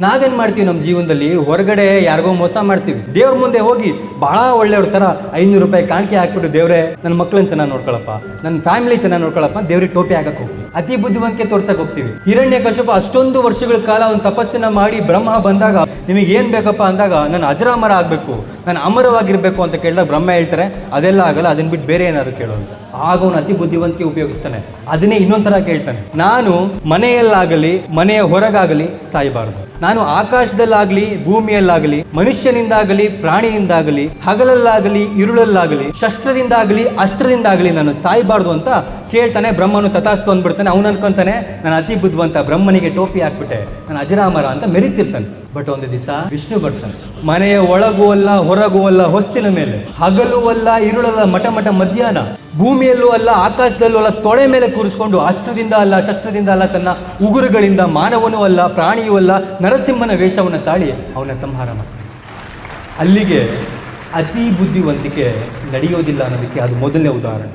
ನಾವೇನ್ ಮಾಡ್ತೀವಿ ನಮ್ಮ ಜೀವನದಲ್ಲಿ ಹೊರಗಡೆ ಯಾರಿಗೋ ಮೋಸ ಮಾಡ್ತೀವಿ. ದೇವ್ರ ಮುಂದೆ ಹೋಗಿ ಬಹಳ ಒಳ್ಳೆಯವ್ರ ತರ 500 ರೂಪಾಯಿ ಕಾಣಿಕೆ ಹಾಕ್ಬಿಟ್ಟು ದೇವ್ರೆ ನನ್ನ ಮಕ್ಕಳನ್ನ ಚೆನ್ನಾಗಿ ನೋಡ್ಕೊಳಪ್ಪ, ನನ್ನ ಫ್ಯಾಮಿಲಿ ಚೆನ್ನಾಗಿ ನೋಡ್ಕೊಳಪ್ಪ, ದೇವ್ರಿಗೆ ಟೋಪಿ ಹಾಕಕ್ ಹೋಗ್ತೀವಿ. ಅತಿ ಬುದ್ಧಿವಂತಿಕೆ ತೋರ್ಸಕ್ ಹೋಗ್ತೀವಿ. ಹಿರಣ್ಯಕಶಿಪು ಅಷ್ಟೊಂದು ವರ್ಷಗಳ ಕಾಲ ಒಂದು ತಪಸ್ಸನ್ನ ಮಾಡಿ ಬ್ರಹ್ಮ ಬಂದಾಗ ನಿಮಗೆ ಏನ್ ಬೇಕಪ್ಪ ಅಂದಾಗ ನಾನು ಅಜರಾಮರ ಆಗ್ಬೇಕು, ನಾನು ಅಮರವಾಗಿರ್ಬೇಕು ಅಂತ ಕೇಳಿದಾಗ ಬ್ರಹ್ಮ ಹೇಳ್ತಾರೆ ಅದೆಲ್ಲ ಆಗಲ್ಲ, ಅದನ್ನ ಬಿಟ್ಟು ಬೇರೆ ಏನಾದ್ರು ಕೇಳು ಅಂತ. ಆಗ ಅವನು ಅತಿ ಬುದ್ಧಿವಂತಿಕೆ ಉಪಯೋಗಿಸ್ತಾನೆ. ಅದನ್ನೇ ಇನ್ನೊಂಥರ ಕೇಳ್ತಾನೆ, ನಾನು ಮನೆಯಲ್ಲಾಗಲಿ ಮನೆಯ ಹೊರಗಾಗಲಿ ಸಾಯಬಾರದು, ನಾನು ಆಕಾಶದಲ್ಲಾಗಲಿ ಭೂಮಿಯಲ್ಲಾಗಲಿ ಮನುಷ್ಯನಿಂದಾಗಲಿ ಪ್ರಾಣಿಯಿಂದಾಗಲಿ ಹಗಲಲ್ಲಾಗಲಿ ಇರುಳಲ್ಲಾಗಲಿ ಶಸ್ತ್ರದಿಂದಾಗಲಿ ಅಸ್ತ್ರದಿಂದಾಗಲಿ ನಾನು ಸಾಯಬಾರ್ದು ಅಂತ ಕೇಳ್ತಾನೆ. ಬ್ರಹ್ಮನು ತಥಾಸ್ತು ಅಂದ್ಬಿಡ್ತಾನೆ. ಅವನು ಅನ್ಕೊಂತಾನೆ ನಾನು ಅತಿ ಬುದ್ಧಿವಂತ, ಬ್ರಹ್ಮನಿಗೆ ಟೋಪಿ ಹಾಕ್ಬಿಟ್ಟೆ, ನಾನು ಅಜರಾಮರ ಅಂತ ಮೆರಿತಿರ್ತಾನೆ. ಬಟ್ ಒಂದು ದಿವಸ ವಿಷ್ಣು ಬರ್ತಾನೆ. ಮನೆಯ ಒಳಗೂ ಅಲ್ಲ ಹೊರಗೂ ಅಲ್ಲ ಹೊಸ್ತಿನ ಮೇಲೆ, ಹಗಲೂ ಅಲ್ಲ ಇರುಳಲ್ಲ ಮಠ ಮಠ ಮಧ್ಯಾಹ್ನ, ಭೂಮಿಯಲ್ಲೂ ಅಲ್ಲ ಆಕಾಶದಲ್ಲೂ ಅಲ್ಲ ತೊಡೆ ಮೇಲೆ ಕೂರಿಸ್ಕೊಂಡು ಅಸ್ತ್ರದಿಂದ ಅಲ್ಲ ಶಸ್ತ್ರದಿಂದ ಅಲ್ಲ ತನ್ನ ಉಗುರುಗಳಿಂದ ಮಾನವನೂ ಅಲ್ಲ ಪ್ರಾಣಿಯೂ ಅಲ್ಲ ನರಸಿಂಹನ ವೇಷವನ್ನು ತಾಳಿ ಅವನ ಸಂಹಾರ ಮಾಡ್ತಾನೆ. ಅಲ್ಲಿಗೆ ಅತಿ ಬುದ್ಧಿವಂತಿಕೆ ನಡೆಯೋದಿಲ್ಲ ಅನ್ನೋದಕ್ಕೆ ಅದು ಮೊದಲನೇ ಉದಾಹರಣೆ.